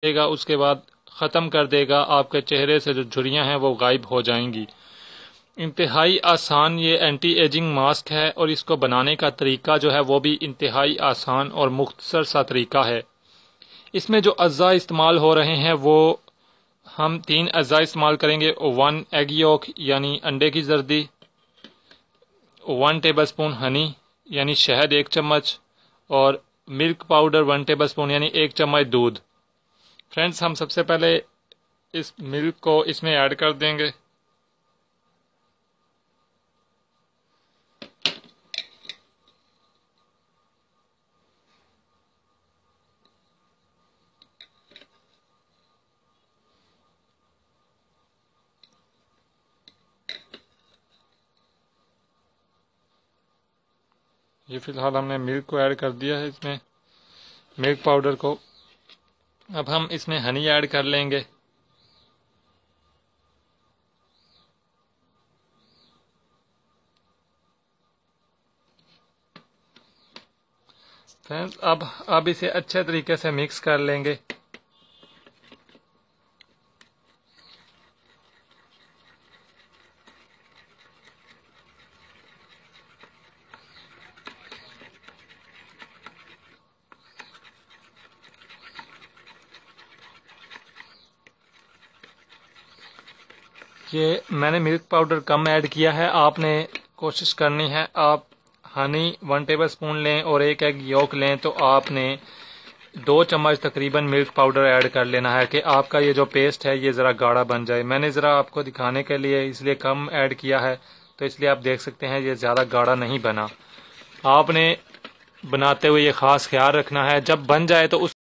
देगा, उसके बाद ख़त्म कर देगा। आपके चेहरे से जो झुर्रियाँ हैं वो गायब हो जाएंगी। इंतहाई आसान ये एंटी एजिंग मास्क है और इसको बनाने का तरीका जो है वो भी इंतहाई आसान और मुख्तसर सा तरीका है। इसमें जो अज़्ज़ा इस्तेमाल हो रहे हैं वो हम 3 अज़्ज़ा इस्तेमाल करेंगे। 1 एग योक यानी अंडे की जर्दी, 1 टेबलस्पून हनी यानी शहद 1 चम्मच, और मिल्क पाउडर 1 टेबलस्पून यानी 1 चम्मच दूध। फ्रेंड्स, हम सबसे पहले इस मिल्क को इसमें ऐड कर देंगे। ये फिलहाल हमने मिल्क को ऐड कर दिया है इसमें, मिल्क पाउडर को। अब हम इसमें हनी ऐड कर लेंगे। फ्रेंड्स, अब इसे अच्छे तरीके से मिक्स कर लेंगे। ये मैंने मिल्क पाउडर कम ऐड किया है, आपने कोशिश करनी है आप हनी 1 टेबलस्पून लें और 1 एग योक लें तो आपने 2 चम्मच तकरीबन मिल्क पाउडर ऐड कर लेना है कि आपका ये जो पेस्ट है ये ज़रा गाढ़ा बन जाए। मैंने ज़रा आपको दिखाने के लिए इसलिए कम ऐड किया है, तो इसलिए आप देख सकते हैं ये ज़्यादा गाढ़ा नहीं बना। आपने बनाते हुए ये ख़ास ख्याल रखना है, जब बन जाए तो उस